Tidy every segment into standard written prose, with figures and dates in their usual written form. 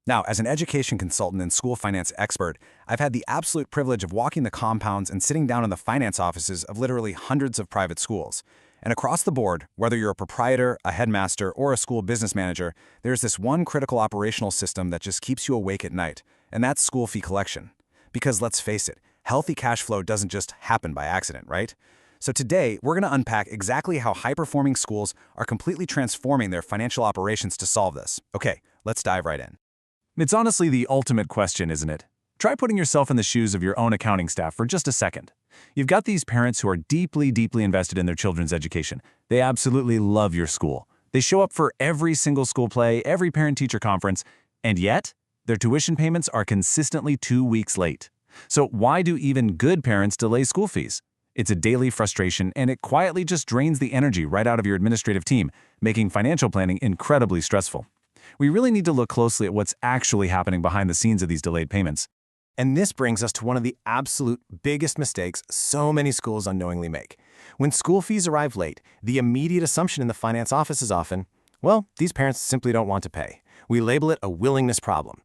Now, as an education consultant and school finance expert, I've had the absolute privilege of walking the compounds and sitting down in the finance offices of literally hundreds of private schools. And across the board, whether you're a proprietor, a headmaster, or a school business manager, there's this one critical operational system that just keeps you awake at night, and that's school fee collection. Because let's face it, healthy cash flow doesn't just happen by accident, right? So today, we're going to unpack exactly how high-performing schools are completely transforming their financial operations to solve this. Okay, let's dive right in. It's honestly the ultimate question, isn't it? Try putting yourself in the shoes of your own accounting staff for just a second. You've got these parents who are deeply invested in their children's education. They absolutely love your school. They show up for every single school play, every parent-teacher conference, and yet, their tuition payments are consistently 2 weeks late. So why do even good parents delay school fees? It's a daily frustration, and it quietly just drains the energy right out of your administrative team, making financial planning incredibly stressful. We really need to look closely at what's actually happening behind the scenes of these delayed payments. And this brings us to one of the absolute biggest mistakes so many schools unknowingly make. When school fees arrive late, the immediate assumption in the finance office is often, well, these parents simply don't want to pay. We label it a willingness problem.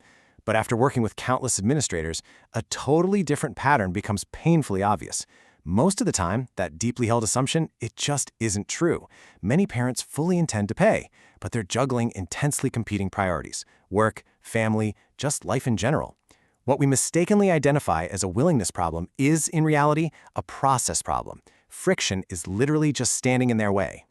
But after working with countless administrators, a totally different pattern becomes painfully obvious. Most of the time, that deeply held assumption, it just isn't true. Many parents fully intend to pay, but they're juggling intensely competing priorities: work, family, just life in general. What we mistakenly identify as a willingness problem is, in reality, a process problem. Friction is literally just standing in their way.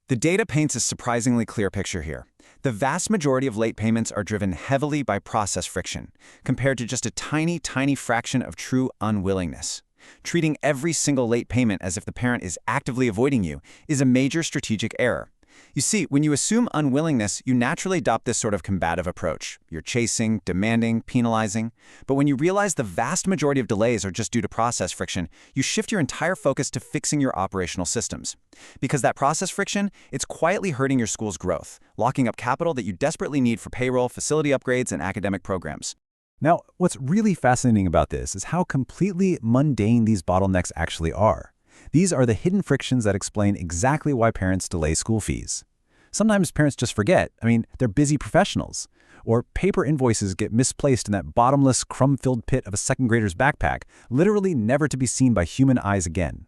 The data paints a surprisingly clear picture here. The vast majority of late payments are driven heavily by process friction, compared to just a tiny fraction of true unwillingness. Treating every single late payment as if the parent is actively avoiding you is a major strategic error. You see, when you assume unwillingness, you naturally adopt this sort of combative approach. You're chasing, demanding, penalizing. But when you realize the vast majority of delays are just due to process friction, you shift your entire focus to fixing your operational systems. Because that process friction, it's quietly hurting your school's growth, locking up capital that you desperately need for payroll, facility upgrades, and academic programs. Now, what's really fascinating about this is how completely mundane these bottlenecks actually are. These are the hidden frictions that explain exactly why parents delay school fees. Sometimes parents just forget. They're busy professionals. Or paper invoices get misplaced in that bottomless, crumb-filled pit of a second grader's backpack, literally never to be seen by human eyes again.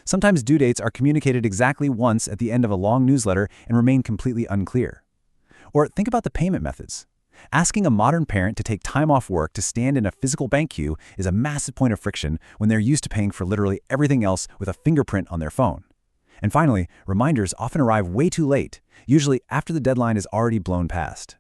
Sometimes due dates are communicated exactly once at the end of a long newsletter and remain completely unclear. Or think about the payment methods. Asking a modern parent to take time off work to stand in a physical bank queue is a massive point of friction when they're used to paying for literally everything else with a fingerprint on their phone. And finally, reminders often arrive way too late, usually after the deadline is already blown past.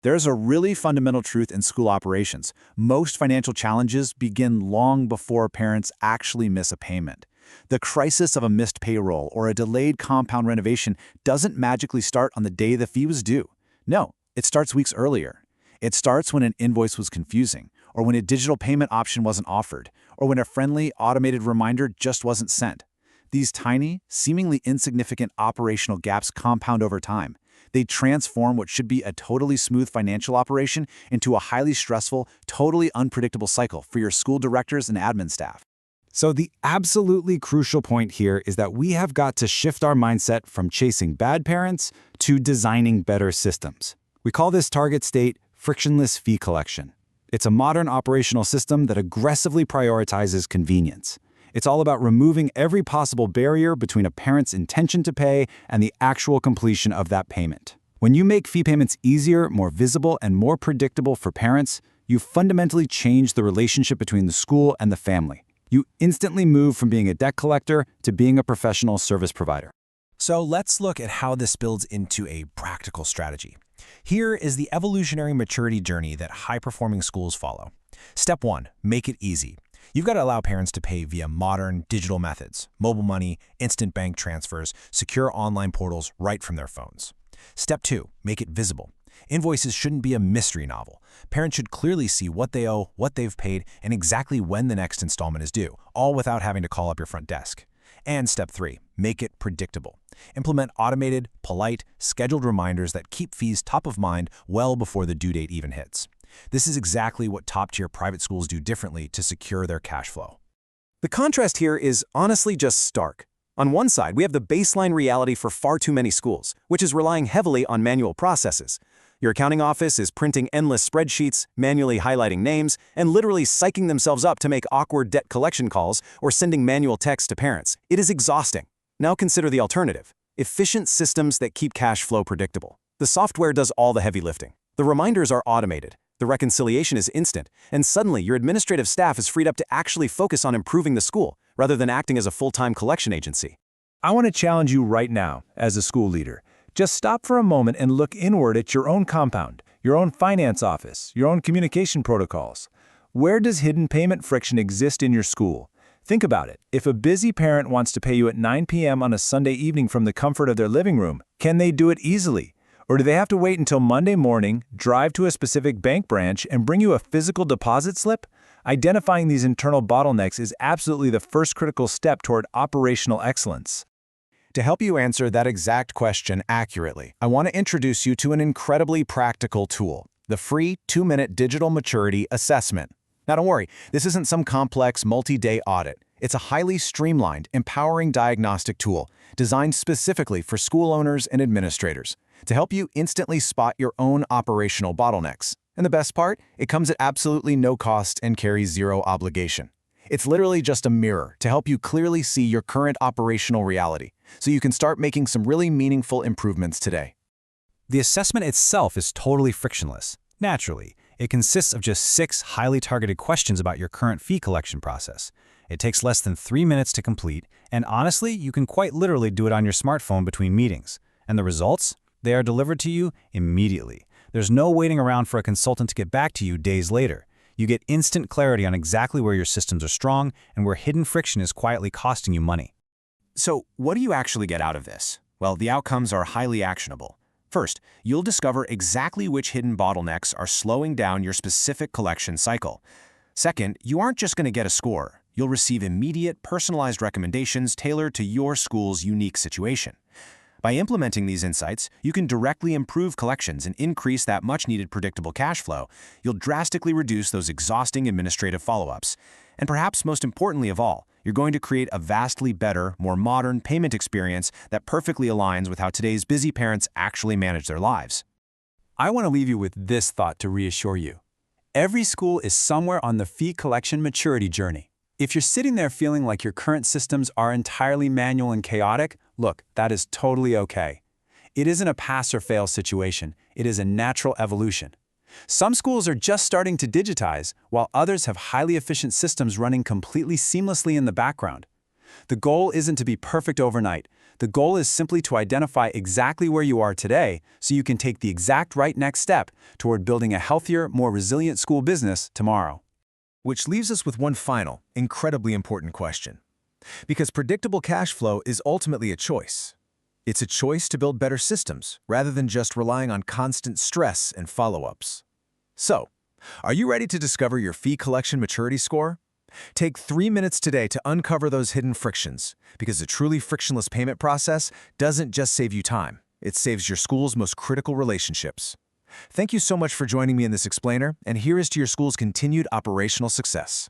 There's a really fundamental truth in school operations. Most financial challenges begin long before parents actually miss a payment. The crisis of a missed payroll or a delayed compound renovation doesn't magically start on the day the fee was due. No. It starts weeks earlier. It starts when an invoice was confusing, or when a digital payment option wasn't offered, or when a friendly, automated reminder just wasn't sent. These tiny, seemingly insignificant operational gaps compound over time. They transform what should be a totally smooth financial operation into a highly stressful, totally unpredictable cycle for your school directors and admin staff. So the absolutely crucial point here is that we have got to shift our mindset from chasing bad parents to designing better systems. We call this target state frictionless fee collection. It's a modern operational system that aggressively prioritizes convenience. It's all about removing every possible barrier between a parent's intention to pay and the actual completion of that payment. When you make fee payments easier, more visible, and more predictable for parents, you fundamentally change the relationship between the school and the family. You instantly move from being a debt collector to being a professional service provider. So let's look at how this builds into a practical strategy. Here is the evolutionary maturity journey that high-performing schools follow. Step 1, make it easy. You've got to allow parents to pay via modern digital methods, mobile money, instant bank transfers, secure online portals right from their phones. Step 2, make it visible. Invoices shouldn't be a mystery novel. Parents should clearly see what they owe, what they've paid, and exactly when the next installment is due, all without having to call up your front desk. And step 3, make it predictable. Implement automated, polite, scheduled reminders that keep fees top of mind well before the due date even hits. This is exactly what top-tier private schools do differently to secure their cash flow. The contrast here is honestly just stark. On one side, we have the baseline reality for far too many schools, which is relying heavily on manual processes. Your accounting office is printing endless spreadsheets, manually highlighting names, and literally psyching themselves up to make awkward debt collection calls or sending manual texts to parents. It is exhausting. Now consider the alternative: efficient systems that keep cash flow predictable. The software does all the heavy lifting. The reminders are automated. The reconciliation is instant, and suddenly your administrative staff is freed up to actually focus on improving the school, rather than acting as a full-time collection agency. I want to challenge you right now, as a school leader. Just stop for a moment and look inward at your own compound, your own finance office, your own communication protocols. Where does hidden payment friction exist in your school? Think about it. If a busy parent wants to pay you at 9 p.m. on a Sunday evening from the comfort of their living room, can they do it easily? Or do they have to wait until Monday morning, drive to a specific bank branch, and bring you a physical deposit slip? Identifying these internal bottlenecks is absolutely the first critical step toward operational excellence. To help you answer that exact question accurately, I want to introduce you to an incredibly practical tool, the free 2-minute digital maturity assessment. Now don't worry, this isn't some complex multi-day audit. It's a highly streamlined, empowering diagnostic tool designed specifically for school owners and administrators to help you instantly spot your own operational bottlenecks. And the best part, it comes at absolutely no cost and carries zero obligation. It's literally just a mirror to help you clearly see your current operational reality, so you can start making some really meaningful improvements today. The assessment itself is totally frictionless. Naturally, it consists of just 6 highly targeted questions about your current fee collection process. It takes less than 3 minutes to complete, and honestly, you can quite literally do it on your smartphone between meetings. And the results? They are delivered to you immediately. There's no waiting around for a consultant to get back to you days later. You get instant clarity on exactly where your systems are strong and where hidden friction is quietly costing you money. So, what do you actually get out of this? Well, the outcomes are highly actionable. First, you'll discover exactly which hidden bottlenecks are slowing down your specific collection cycle. Second, you aren't just going to get a score. You'll receive immediate, personalized recommendations tailored to your school's unique situation. By implementing these insights, you can directly improve collections and increase that much-needed predictable cash flow. You'll drastically reduce those exhausting administrative follow-ups. And perhaps most importantly of all, you're going to create a vastly better, more modern payment experience that perfectly aligns with how today's busy parents actually manage their lives. I want to leave you with this thought to reassure you. Every school is somewhere on the fee collection maturity journey. If you're sitting there feeling like your current systems are entirely manual and chaotic, look, that is totally okay. It isn't a pass or fail situation. It is a natural evolution. Some schools are just starting to digitize, while others have highly efficient systems running completely seamlessly in the background. The goal isn't to be perfect overnight. The goal is simply to identify exactly where you are today so you can take the exact right next step toward building a healthier, more resilient school business tomorrow. Which leaves us with one final, incredibly important question. Because predictable cash flow is ultimately a choice. It's a choice to build better systems, rather than just relying on constant stress and follow-ups. So, are you ready to discover your fee collection maturity score? Take 3 minutes today to uncover those hidden frictions, because a truly frictionless payment process doesn't just save you time, it saves your school's most critical relationships. Thank you so much for joining me in this explainer, and here is to your school's continued operational success.